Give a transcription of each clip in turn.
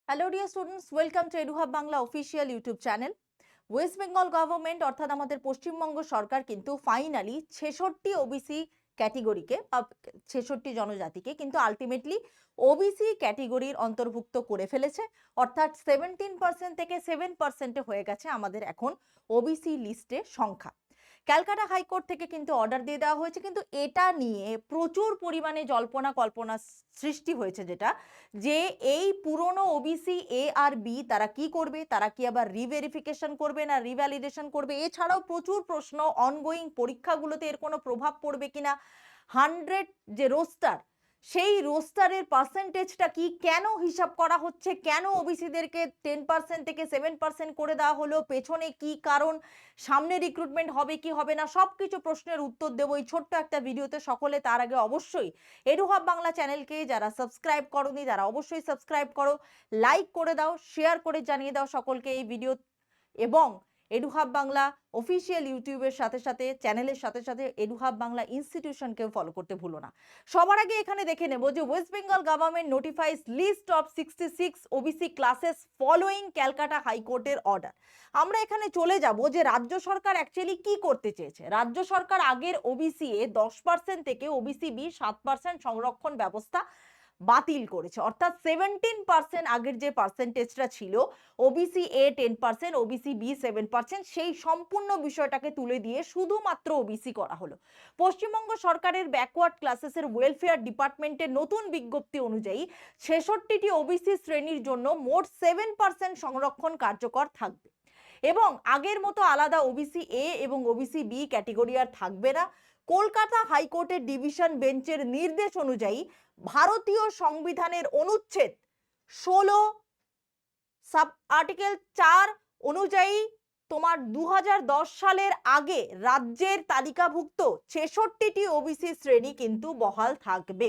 Hello dear students, welcome to এডুহাব Bangla official YouTube channel. West Bengal government অর্থাৎ আমাদের পশ্চিমবঙ্গ সরকার কিন্তু finally 66 OBC ক্যাটেগরিকে বা 66 জনজাতিকে কিন্তু আলটিমেটলি ওবিসি ক্যাটেগরির অন্তর্ভুক্ত করে ফেলেছে। অর্থাৎ 17% থেকে 7%-এ হয়ে গেছে আমাদের এখন ওবিসি লিস্টে সংখ্যা। ক্যালকাটা হাইকোর্ট থেকে কিন্তু অর্ডার দিয়ে দেওয়া হয়েছে, কিন্তু এটা নিয়ে প্রচুর পরিমাণে জল্পনা কল্পনা সৃষ্টি হয়েছে, যেটা যে এই পুরনো ওবিসি এ আর বি তারা কি করবে, তারা কি আবার রিভেরিফিকেশন করবে না রিভ্যালিডেশন করবে, এছাড়াও প্রচুর প্রশ্ন অনগোয়িং পরীক্ষাগুলোতে এর কোনো প্রভাব পড়বে কিনা, 100 যে রোস্টার সেই রোস্টারের পার্সেন্টেজটা কি, কেন হিসাব করা হচ্ছে, কেন ওবিসিদেরকে 10% থেকে 7% করে দেওয়া হলো, পেছনে কি কারণ, সামনে রিক্রুটমেন্ট হবে কি হবে না, সবকিছু প্রশ্নের উত্তর দেবো এই ছোট্ট একটা ভিডিওতে। সকলে তার আগে অবশ্যই এডুহাব বাংলা চ্যানেলকে যারা সাবস্ক্রাইব করোনি তারা অবশ্যই সাবস্ক্রাইব করো, লাইক করে দাও, শেয়ার করে জানিয়ে দাও সকলকে এই ভিডিও, এবং এডুহাব বাংলা অফিসিয়াল ইউটিউবের সাথে সাথে চ্যানেলের সাথে সাথে এডুহাব বাংলা ইনস্টিটিউশনকেও ফলো করতে ভুলো না। সবার আগে এখানে দেখে নেব যে West Bengal government notifies list of 66 OBC classes following Calcutta হাইকোর্টের অর্ডার। আমরা এখানে চলে যাব যে রাজ্য সরকার অ্যাকচুয়ালি কি করতে চেয়েছে। রাজ্য সরকার আগের ওবিসি এ 10% থেকে ওবিসি বি 7% সংরক্ষণ ব্যবস্থা বাতিল করেছে। অর্থাৎ 17% আগের যে পার্সেন্টেজটা ছিল, ওবিসি এ 10%, ওবিসি বি 7%, সেই সম্পূর্ণ বিষয়টাকে তুলে দিয়ে শুধুমাত্র ওবিসি করা হলো। পশ্চিমবঙ্গ সরকারের ব্যাকওয়ার্ড ক্লাসেসের ওয়েলফেয়ার ডিপার্টমেন্টের নতুন বিজ্ঞপ্তি অনুযায়ী 66টি ওবিসি শ্রেণীর জন্য মোট 7% সংরক্ষণ কার্যকর থাকবে, এবং আগের মতো আলাদা ওবিসি এ এবং ওবিসি বি ক্যাটেগরি আর থাকবে না। কলকাতা হাইকোর্টের ডিভিশন বেঞ্চের নির্দেশ অনুযায়ী ভারতীয় সংবিধানের অনুচ্ছেদ 16 সাব আর্টিকেল 4 অনুযায়ী তোমার 2010 সালের আগে রাজ্যের তালিকাভুক্ত 66টি ওবিসি শ্রেণী কিন্তু বহাল থাকবে।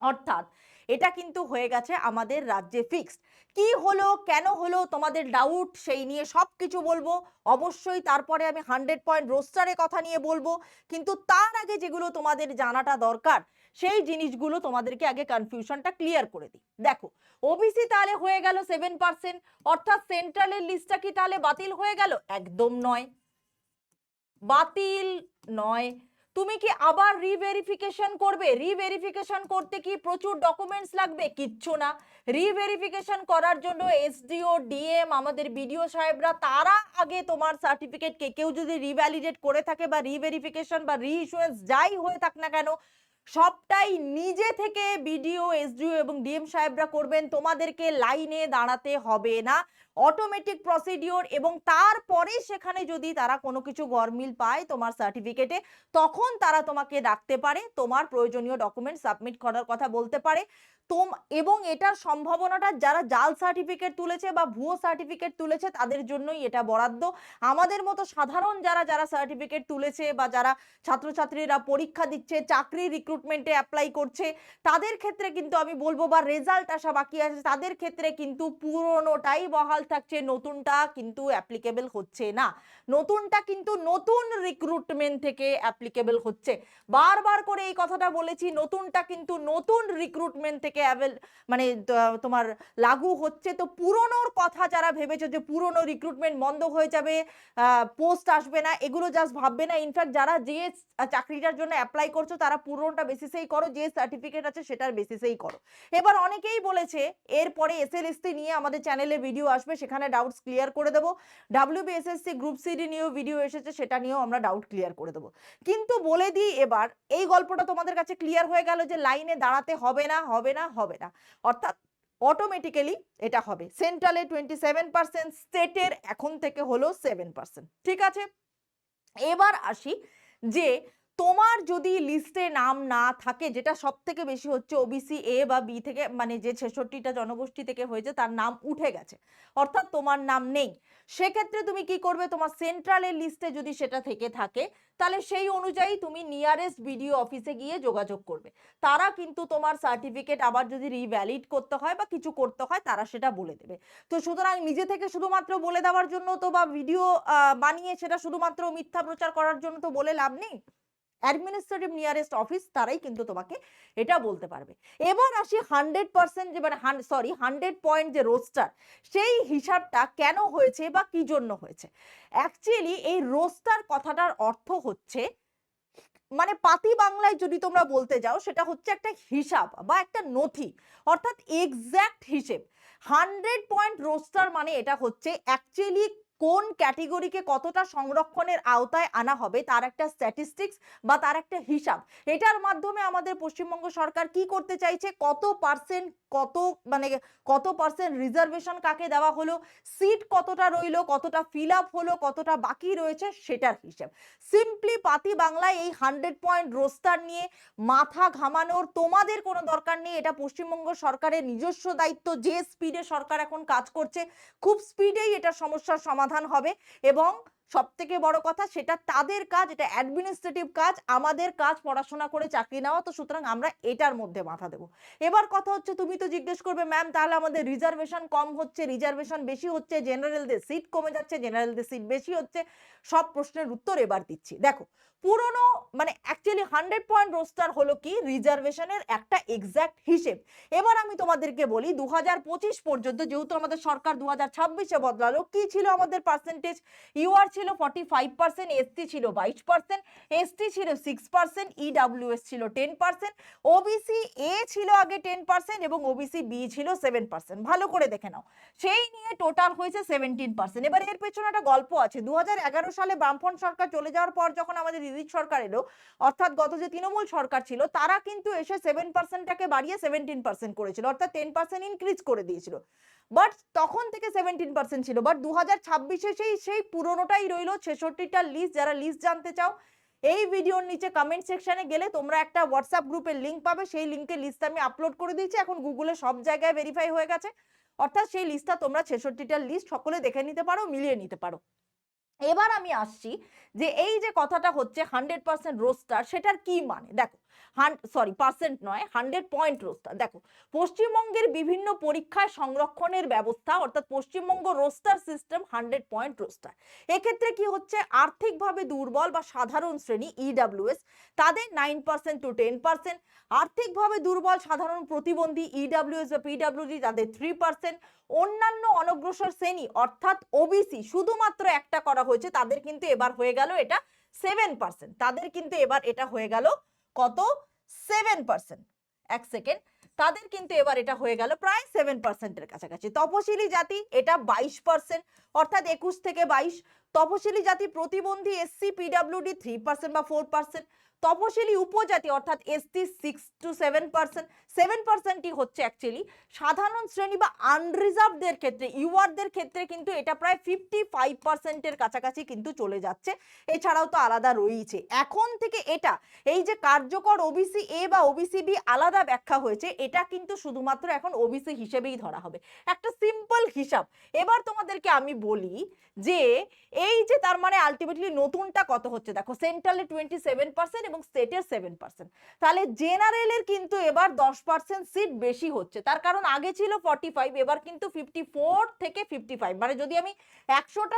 অর্থাৎ এটা কিন্তু হয়ে গেছে আমাদের রাজ্যে ফিক্সড। কি হলো, কেন হলো, তোমাদের ডাউট সেই নিয়ে সব কিছু বলবো অবশ্যই। তারপরে আমি 100 পয়েন্ট রোস্টারের কথা নিয়ে বলবো, কিন্তু তার আগে যেগুলো তোমাদের জানাটা দরকার সেই জিনিসগুলো তোমাদেরকে আগে কনফিউশনটা ক্লিয়ার করে দিই। দেখো, ওবিসি তাহলে হয়ে গেল 7%, অর্থাৎ সেন্ট্রালের লিস্টটা কি তাহলে বাতিল হয়ে গেল? একদম নয়, বাতিল নয়। তুমি কি আবার রিভেরিফিকেশন করবে? রিভেরিফিকেশন করতে কি প্রচুর ডকুমেন্টস লাগবে? কিচ্ছু না। রিভেরিফিকেশন করার জন্য এসডিও, ডিএম, আমাদের বিডিও সাহেবরা তারা আগে তোমার সার্টিফিকেটকে, কেউ যদি রিভ্যালিডেট করে থাকে বা রিভেরিফিকেশন বা রিইস্যুয়েন্স যাই হয়ে থাক না কেন, সবটাই নিজে থেকে বিডিও, এসডিও এবং ডিএম সাহেবরা করবেন। তোমাদেরকে লাইনে দাঁড়াতে হবে না, অটোমেটিক প্রসিডিওর। এবং তারপরে সেখানে যদি তারা কোনো কিছু গরমিল পায় তোমার সার্টিফিকেটে, তখন তারা তোমাকে ডাকতে পারে, তোমার প্রয়োজনীয় ডকুমেন্ট সাবমিট করার কথা বলতে পারে। এবং এটার সম্ভাবনাটা যারা জাল সার্টিফিকেট তুলেছে বা ভুয়ো সার্টিফিকেট তুলেছে তাদের জন্যই এটা বরাদ্দ। আমাদের মতো সাধারণ যারা যারা সার্টিফিকেট তুলেছে বা যারা ছাত্রছাত্রীরা পরীক্ষা দিচ্ছে, চাকরি রিক্রুটমেন্টে অ্যাপ্লাই করছে, তাদের ক্ষেত্রে কিন্তু আমি বলবো, বা রেজাল্ট আসা বাকি আছে তাদের ক্ষেত্রে কিন্তু পুরোনোটাই বহাল থাকছে, নতুনটা কিন্তু অ্যাপ্লিকেবল হচ্ছে না। নতুনটা কিন্তু নতুন রিক্রুটমেন্ট থেকে অ্যাপ্লিকেবল হচ্ছে। বারবার করে এই কথাটা বলেছি, নতুনটা কিন্তু নতুন রিক্রুটমেন্ট থেকে মানে তোমার লাগু হচ্ছে। তো পুরনোর কথা যারা ভেবেছো যে পুরনো রিক্রুটমেন্ট বন্ধ হয়ে যাবে, পোস্ট আসবে না, এগুলো জাস্ট ভাববে না। ইনফ্যাক্ট যারা যে চাকরিটার জন্য অ্যাপ্লাই করছো তারা পুরোনোটা বেসিসেই করো, যে সার্টিফিকেট আছে সেটার বেসিসেই করো। এবার অনেকেই বলেছে এরপরে এসএলএসটি নিয়ে আমাদের চ্যানেলে ভিডিও আসবে, সেখানে ডাউটস ক্লিয়ার করে দেবো। ডাব্লিউবিএসএসসি গ্রুপ সিডি নিয়েও ভিডিও এসেছে, সেটা নিয়েও আমরা ডাউট ক্লিয়ার করে দেবো। কিন্তু বলে দিই এবার, এই গল্পটা তোমাদের কাছে ক্লিয়ার হয়ে গেল যে লাইনে দাঁড়াতে হবে না, হবে না, হবে না। অর্থাৎ অটোমেটিক্যালি এটা হবে। সেন্ট্রালে 27%, স্টেটের এখন থেকে হলো 7%। ঠিক আছে, এবার আসি যে তোমার যদি লিস্টে নাম না থাকে, যেটা সব থেকে বেশি হচ্ছে ওবিসি এ বা বি থেকে, মানে যে 66টা জনগোষ্ঠী থেকে হয়েছে তার নাম উঠে গেছে, অর্থাৎ তোমার নাম নেই, সেক্ষেত্রে তুমি কি করবে? তোমার সেন্ট্রালের লিস্টে যদি সেটা থেকে থাকে তাহলে সেই অনুযায়ী তুমি নিয়ারেস্ট বিডিও অফিসে গিয়ে যোগাযোগ করবে। তারা কিন্তু তোমার সার্টিফিকেট আবার যদি রিভ্যালিড করতে হয় বা কিছু করতে হয় তারা সেটা বলে দেবে। তো সুতরাং নিজে থেকে শুধুমাত্র বলে দেওয়ার জন্য তো, বা ভিডিও বানিয়ে সেটা শুধুমাত্র মিথ্যা প্রচার করার জন্য তো বলে লাভ নেই। অ্যাডমিনিস্ট্রেটিভ নিয়ারেস্ট অফিস তারাই কিন্তু তোমাকে এটা বলতে পারবে। এবার আসি 100% যে মানে 100 পয়েন্ট যে রোস্টার, সেই হিসাবটা কেন হয়েছে বা কি জন্য হয়েছে। অ্যাকচুয়ালি এই রোস্টার কথাটার অর্থ হচ্ছে, মানে পাতি বাংলায় যদি তোমরা বলতে যাও, সেটা হচ্ছে একটা হিসাব বা একটা নথি, অর্থাৎ এক্সাক্ট হিসেব। 100 পয়েন্ট রোস্টার মানে এটা হচ্ছে অ্যাকচুয়ালি কোন ক্যাটেগরিকে কতটা সংরক্ষণের আওতায় আনা হবে তার একটা স্ট্যাটিস্টিক্স বা তার একটা হিসাব। এটার মাধ্যমে আমাদের পশ্চিমবঙ্গ সরকার কি করতে চাইছে, কত পার্সেন্ট, কত মানে কত পার্সেন্ট রিজার্ভেশন কাকে দেওয়া হলো, সিট কতটা রইলো, কতটা ফিল আপ হলো, কতটা বাকি রয়েছে, সেটার হিসাব। সিম্পলি পাতি বাংলায় এই 100 পয়েন্ট রোস্টার নিয়ে মাথা ঘামানোর তোমাদের কোনো দরকার নেই। এটা পশ্চিমবঙ্গ সরকারের নিজস্ব দায়িত্ব। যে স্পিডে সরকার এখন কাজ করছে, খুব স্পিডেই এটা সমস্যার সমাধান হবে। এবং সব থেকে বড় কথা, সেটা তাদের কাজ, এটা অ্যাডমিনিস্ট্রেটিভ কাজ, আমাদের কাজ পড়াশোনা করে চাকরি নেওয়া। তো সুতরাং আমরা এটার মধ্যে মাথা দেবো। এবার কথা হচ্ছে, তুমি তো জিজ্ঞেস করবে ম্যাম তাহলে আমাদের রিজার্ভেশন কম হচ্ছে, রিজার্ভেশন বেশি হচ্ছে, জেনারেলদের সিট কমে যাচ্ছে, জেনারেলদের সিট বেশি হচ্ছে। সব প্রশ্নের উত্তর এবার দিচ্ছি। দেখো, পুরনো মানে অ্যাকচুয়ালি 100 পয়েন্ট রোস্টার হলো কি রিজার্ভেশনের একটা এক্সাক্ট হিসেব। এবার আমি তোমাদেরকে বলি 2025 পর্যন্ত, যেহেতু আমাদের সরকার 2026-এ বদলালো, কি ছিল আমাদের পার্সেন্টেজ। ইউআর ছিল 45%, এসটি ছিল 22%, এসটি ছিল 6%, ইডব্লিউএস ছিল 10%, ওবিসি এ ছিল আগে 10% এবং ওবিসি বি ছিল 7%। ভালো করে দেখে নাও, সেই নিয়ে টোটাল হয়েছে 17%। এবার এর পেছনে একটা গল্প আছে। 2011 সালে বামফ্রন্ট সরকার চলে যাওয়ার পর যখন আমাদের রিলিজ সরকার এলো, অর্থাৎ গত যে তৃণমূল সরকার ছিল, তারা কিন্তু এসে 7%টাকে বাড়িয়ে 17% করেছিল, অর্থাৎ 10% ইনক্রিজ করে দিয়েছিল। বাট তখন থেকে 17% ছিল। বাট 2026-এ সেই পুরোনোটাই রইলো, 66টা লিস্ট। যারা লিস্ট জানতে চাও, এই ভিডিওর নিচে কমেন্ট সেকশনে গেলে তোমরা একটা হোয়াটসঅ্যাপ গ্রুপের লিঙ্ক পাবে। সেই লিঙ্কের লিস্ট আমি আপলোড করে দিয়েছি, এখন গুগলে সব জায়গায় ভেরিফাই হয়ে গেছে। অর্থাৎ সেই লিস্টটা তোমরা 66টার লিস্ট সকলে দেখে নিতে পারো, মিলিয়ে নিতে পারো। এবার আমি আসছি যে এই যে কথাটা হচ্ছে 100% রোস্টার, সেটার কি মানে। দেখো, পার্সেন্ট নয়, 100 পয়েন্ট রোস্টার। দেখো, পশ্চিমবঙ্গের বিভিন্ন পরীক্ষায় সংরক্ষণের ব্যবস্থা, অর্থাৎ Paschimbanga roster system 100 point roster. এক্ষেত্রে কি হচ্ছে, আর্থিকভাবে দুর্বল বা সাধারণ শ্রেণী ইডব্লিউএস, তাদের 9% টু 10%, আর্থিকভাবে দুর্বল সাধারণ প্রতিবন্ধী ইডব্লিউএস বা পিডব্লিউডি, তাদের 3%, অন্যান্য অনগ্রসর শ্রেণী অর্থাৎ ওবিসি, শুধুমাত্র একটা করা হয়েছে, তাদের কিন্তু এবার হয়ে গেল এটা 7%। তাদের কিন্তু এবার এটা হয়ে গেল কত, 7%। এক সেকেন্ড, তাদের কিন্তু এবার এটা হয়ে গেল প্রায় 7%-এর কাছাকাছি। তপশিলি জাতি এটা 22%, অর্থাৎ 21 থেকে 22। তপশিলি জাতি প্রতিবন্ধী এসসি পিডব্লিউডি 3% বা 4%। তপশিলি উপজাতি অর্থাৎ এসটি 6 টু 7%। 7%ই হচ্ছে অ্যাকচুয়ালি সাধারণ শ্রেণী বা আনরিজার্ভদের ক্ষেত্রে, ইউআরদের ক্ষেত্রে কিন্তু এটা প্রায় 55%-এর কাছাকাছি কিন্তু চলে যাচ্ছে। এছাড়াও তো আলাদা রয়েছে। এখন থেকে এটা, এই যে কার্যকর ওবিসি এ বা ওবিসি বি আলাদা ব্যাখ্যা হয়েছে, এটা কিন্তু শুধুমাত্র এখন ওবিসি হিসেবেই ধরা হবে। একটা সিম্পল হিসাব। এবার তোমাদেরকে আমি বলি যে এই যে তার মানে আলটিমেটলি নতুনটা কত হচ্ছে। দেখো, সেন্ট্রালে 27% এবং স্টেটের 7%। তাহলে জেনারেলের কিন্তু এবার 10% সিট বেশি হচ্ছে। তার কারণ আগে ছিল 45, এবার কিন্তু 54 থেকে 55। মানে যদি আমি 100টা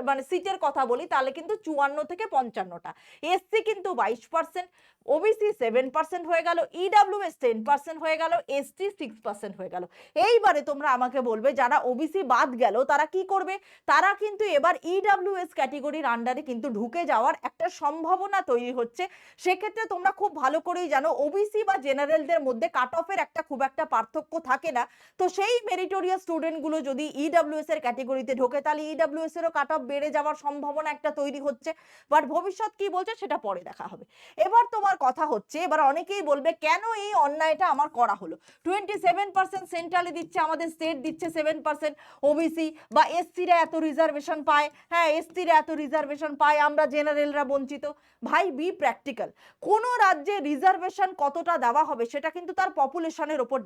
মানে সিটের কথা বলি, তাহলে কিন্তু 54 থেকে 55টা। এসসি কিন্তু 22%, ওবিসি 7% হয়ে গেল, ইডব্লিউএস 10% হয়ে গেল, এসটি 6% হয়ে গেল। এইবারে তোমরা আমাকে বলবে যারা ওবিসি বাদ গেল তারা কি করবে। তারা কিন্তু এবার ইডব্লিউএস ক্যাটেগরির আন্ডারে কিন্তু ঢুকে যাওয়ার একটা সম্ভাবনা তৈরি হচ্ছে। সেক্ষেত্রে তোমরা খুব ভালো করেই জানো, ওবিসি বা জেনারেলদের মধ্যে কাট অফের একটা খুব একটা পার্থক্য থাকে না। তো সেই মেরিটোরিয়াস স্টুডেন্টগুলো যদি ইডব্লিউএস এর ক্যাটেগরিতে ঢোকে, তাহলে ইডব্লিউএস এরও কাট অফ বেড়ে যাওয়ার সম্ভাবনা একটা তৈরি হচ্ছে। বাট ভবিষ্যৎ কি বলছে সেটা পরে দেখা হবে। এবার তোমার কথা হচ্ছে, এবার অনেকেই বলবে কেন এই অন্যায়টা আমার করা হলো। 27% সেন্ট্রালে দিচ্ছে, আমাদের স্টেট দিচ্ছে 7%। ওবিসি বা এসসিরা এত রিজার্ভেশন পায়, হ্যাঁ এসসিরা এত রিজার্ভেশন পায়, আমরা জেনারেলরা বঞ্চিত। ভাই, বি প্র্যাকটিক্যাল। কোন রাজ্যে রিজার্ভেশন কতটা দেওয়া হবে সেটা কিন্তু তার পপুলেশনের উপর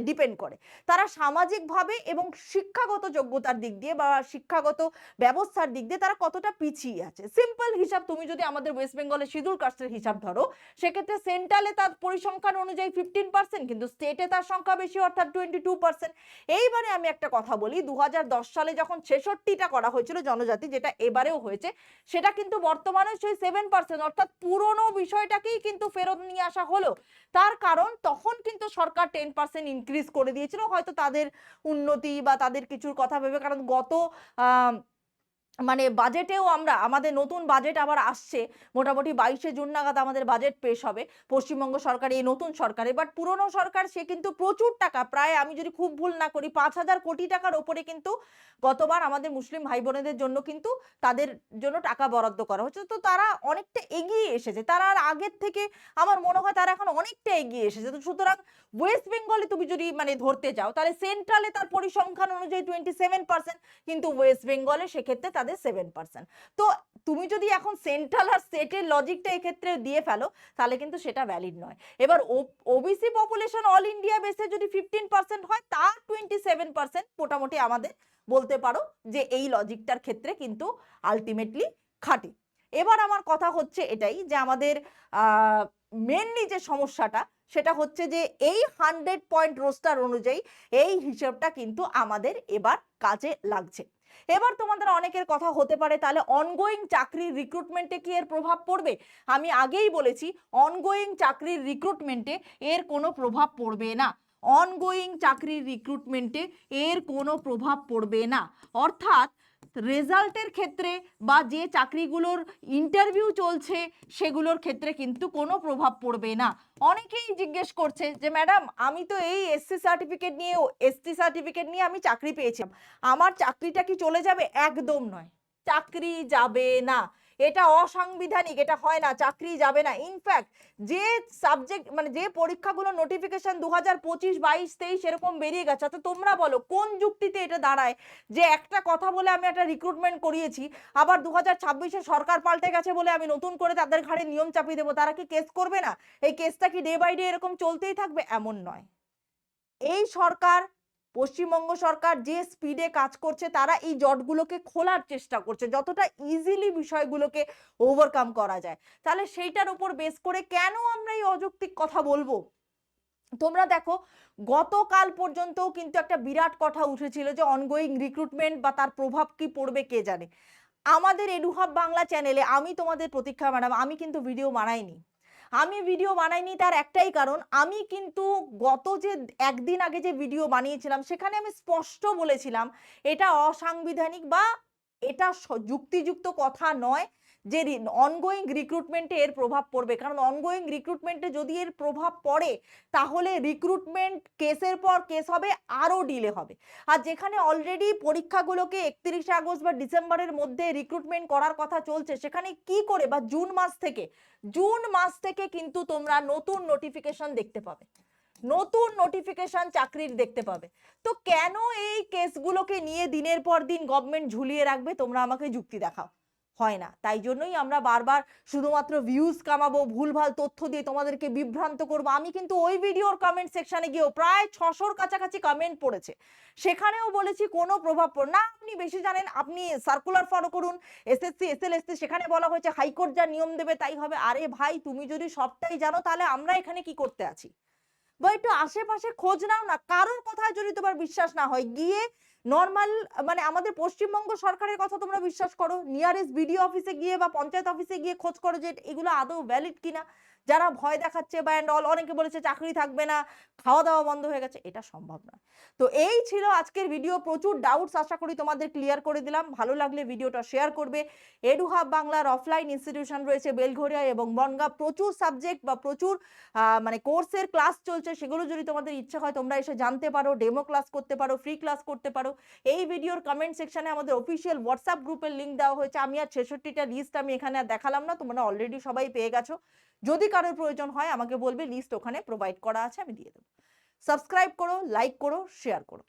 ডিপেন্ড করে। তারা সামাজিকভাবে এবং শিক্ষাগত যোগ্যতার দিক দিয়ে বা শিক্ষাগত ব্যবস্থার দিক দিয়ে তারা কতটা পিছিয়ে আছে। সিম্পল হিসাব, তুমি যদি আমাদের ওয়েস্ট বেঙ্গলের শিডিউল কাস্টের হিসাব ধরো, সেক্ষেত্রে সেন্ট্রালে তার পরিসংখ্যান অনুযায়ী 15%, কিন্তু স্টেটে তার সংখ্যা বেশি, অর্থাৎ 22%। এইবারে আমি একটা কথা বলি, 2010 সালে যখন 66টা করা হয়েছিল জনজাতি জনজাতি, যেটা এবারেও হয়েছে, সেটা কিন্তু বর্তমানে সেই 7%, অর্থাৎ পুরনো বিষয়টাকেই কিন্তু ফেরত নিয়ে আসা হলো। তার কারণ তখন কিন্তু সরকার 10% ইনক্রিজ করে দিয়েছিল, হয়তো তাদের উন্নতি বা তাদের কিছুর কথা ভেবে, কারণ গত মানে বাজেটেও আমরা, আমাদের নতুন বাজেট আবার আসছে, মোটামুটি 22শে জুন নাগাদ আমাদের বাজেট পেশ হবে পশ্চিমবঙ্গ সরকার, এই নতুন সরকারে। বাট পুরনো সরকার সে কিন্তু প্রচুর টাকা, প্রায় আমি যদি খুব ভুল না করি 5,000 কোটি টাকার ওপরে কিন্তু গতবার আমাদের মুসলিম ভাই বোনেদের জন্য কিন্তু তাদের জন্য টাকা বরাদ্দ করা হচ্ছে। তো তারা অনেকটা এগিয়ে এসেছে, তারা আর আগের থেকে আমার মনে হয় তারা এখন অনেকটা এগিয়ে এসেছে। তো সুতরাং ওয়েস্ট বেঙ্গলে তুমি যদি মানে ধরতে যাও, তাহলে সেন্ট্রালে তার পরিসংখ্যান অনুযায়ী 27%, কিন্তু ওয়েস্ট বেঙ্গলে সেক্ষেত্রে তাদের 7%। তো তুমি যদি এখন সেন্ট্রাল আর স্টেটের লজিকটা এক্ষেত্রে দিয়ে ফেলো, তাহলে কিন্তু সেটা ভ্যালিড নয়। এবার ওবিসি পপুলেশন অল ইন্ডিয়া বেসে যদি 15% হয়, তার 27% মোটামুটি আমাদের বলতে পারো যে এই লজিকটার ক্ষেত্রে কিন্তু আলটিমেটলি খাটে। এবার আমার কথা হচ্ছে এটাই যে আমাদের মেনলি যে সমস্যাটা সেটা হচ্ছে যে এই 100 পয়েন্ট রোস্টার অনুযায়ী এই হিসাবটা কিন্তু আমাদের এবার কাজে লাগছে। এবার তোমাদের অনেকের কথা হতে পারে, তাহলে অনগোয়িং চাকরির রিক্রুটমেন্টে কি এর প্রভাব পড়বে? আমি আগেই বলেছি, অনগোয়িং চাকরির রিক্রুটমেন্টে এর কোনো প্রভাব পড়বে না। অনগোয়িং চাকরির রিক্রুটমেন্টে এর কোনো প্রভাব পড়বে না, অর্থাৎ রেজাল্টের ক্ষেত্রে বা যে চাকরিগুলোর ইন্টারভিউ চলছে সেগুলোর ক্ষেত্রে কিন্তু কোনো প্রভাব পড়বে না। অনেকেই জিজ্ঞেস করছে যে ম্যাডাম, আমি তো এই এসসি সার্টিফিকেট নিয়ে, এসটি সার্টিফিকেট নিয়ে আমি চাকরি পেয়েছিলাম, আমার চাকরিটা কি চলে যাবে? একদম নয়, চাকরি যাবে না। এটা অসাংবিধানিক, এটা হয় না, চাকরি যাবে না। ইনফ্যাক্ট যে সাবজেক্ট মানে যে পরীক্ষাগুলো নোটিফিকেশন 2025, 22, 23 এরকম বেরিয়ে গেছে, তো তোমরা বলো কোন যুক্তিতে এটা দাঁড়ায় যে একটা কথা বলে আমি একটা রিক্রুটমেন্ট করিয়েছি, আবার 2026-এ সরকার পাল্টে গেছে বলে আমি নতুন করে তাদের ঘাড়ে নিয়ম চাপিয়ে দেবো? তারা কি কেস করবে না? এই কেসটা কি ডে বাই ডে এরকম চলতেই থাকবে? এমন নয়। এই সরকার, পশ্চিমবঙ্গ সরকার যে স্পিডে কাজ করছে, তারা এই জটগুলোকে খোলার চেষ্টা করছে যতটা ইজিলি বিষয়গুলোকে ওভারকাম করা যায়। তাহলে সেইটার উপর বেস করে কেন আমরা এই অযৌক্তিক কথা বলবো? তোমরা দেখো, গতকাল পর্যন্তও কিন্তু একটা বিরাট কথা উঠেছিল যে অনগোয়িং রিক্রুটমেন্ট বা তার প্রভাব কি পড়বে কে জানে। আমাদের এডুহাব বাংলা চ্যানেলে আমি তোমাদের প্রতীক্ষা ম্যাডাম, আমি কিন্তু ভিডিও বানাইনি। আমি ভিডিও বানাইনি তার একটাই কারণ, আমি কিন্তু গত যে একদিন আগে যে ভিডিও বানিয়েছিলাম সেখানে আমি স্পষ্ট বলেছিলাম এটা অসাংবিধানিক বা এটা যুক্তিযুক্ত কথা নয় যে অনগোয়িং রিক্রুটমেন্টে এর প্রভাব পড়বে। কারণ অনগোয়িং রিক্রুটমেন্টে যদি এর প্রভাব পড়ে, তাহলে রিক্রুটমেন্ট কেসের পর কেস হবে, আরও ডিলে হবে। আর যেখানে অলরেডি পরীক্ষাগুলোকে 31শে আগস্ট বা ডিসেম্বরের মধ্যে রিক্রুটমেন্ট করার কথা চলছে, সেখানে কি করে বা জুন মাস থেকে কিন্তু তোমরা নতুন নোটিফিকেশন দেখতে পাবে, নতুন নোটিফিকেশন চাকরির দেখতে পাবে। তো কেন এই কেসগুলোকে নিয়ে দিনের পর দিন গভর্নমেন্ট ঝুলিয়ে রাখবে? তোমরা আমাকে যুক্তি দেখাও। হয় না। তাই জন্যই আমরা বারবার শুধুমাত্র ভিউজ কামাবো, ভুলভাল তথ্য দিয়ে তোমাদেরকে বিভ্রান্ত করবো। আমি কিন্তু ওই ভিডিওর কমেন্ট সেকশনে গিয়েও প্রায় 600-র কাছাকাছি কমেন্ট পড়েছে, সেখানেও বলেছি কোনো প্রভাব পড়ে না। আপনি বেশি জানেন, আপনি সার্কুলার ফলো করুন, এসএসসি এসএলএসসি, সেখানে বলা হয়েছে হাইকোর্ট যা নিয়ম দেবে তাই হবে। আরে ভাই, তুমি যদি সবটাই জানো তাহলে আমরা এখানে কি করতে আছি? বা একটু আশেপাশে খোঁজ নাও না। কারোর কথায় যদি তোমার বিশ্বাস না হয়, গিয়ে নর্মাল মানে আমাদের পশ্চিমবঙ্গ সরকারের কথা তোমরা বিশ্বাস করো, নিয়ারেস্ট বিডিও অফিসে গিয়ে বা পঞ্চায়েত অফিসে গিয়ে খোঁজ করো যে এগুলো আদৌ ভ্যালিড কিনা। যারা ভয় দেখাচ্ছে বা অ্যান্ড অল, অনেকে বলেছে চাকরি থাকবে না, খাওয়া দাওয়া বন্ধ হয়ে গেছে, এটা সম্ভব নয়। তো এই ছিল আজকের ভিডিও। প্রচুর ডাউটস আশা করি তোমাদের ক্লিয়ার করে দিলাম। ভালো লাগলে ভিডিওটা শেয়ার করবে। এডুহাব বাংলার অফলাইন ইনস্টিটিউশন রয়েছে বেলঘরিয়া এবং বনগাঁ। প্রচুর সাবজেক্ট বা প্রচুর মানে কোর্সের ক্লাস চলছে, সেগুলো যদি তোমাদের ইচ্ছা হয় তোমরা এসে জানতে পারো, ডেমো ক্লাস করতে পারো, ফ্রি ক্লাস করতে পারো। এই ভিডিওর কমেন্ট সেকশনে আমাদের অফিসিয়াল হোয়াটসঅ্যাপ গ্রুপের লিঙ্ক দেওয়া হয়েছে। আমি আর 66টা লিস্ট আমি এখানে আর দেখালাম না, তোমরা অলরেডি সবাই পেয়ে গেছো। যদি কারোর প্রয়োজন হয় আমাকে বলবে, লিস্ট ওখানে প্রোভাইড করা আছে, আমি দিয়ে দেবো। সাবস্ক্রাইব করো, লাইক করো, শেয়ার করো।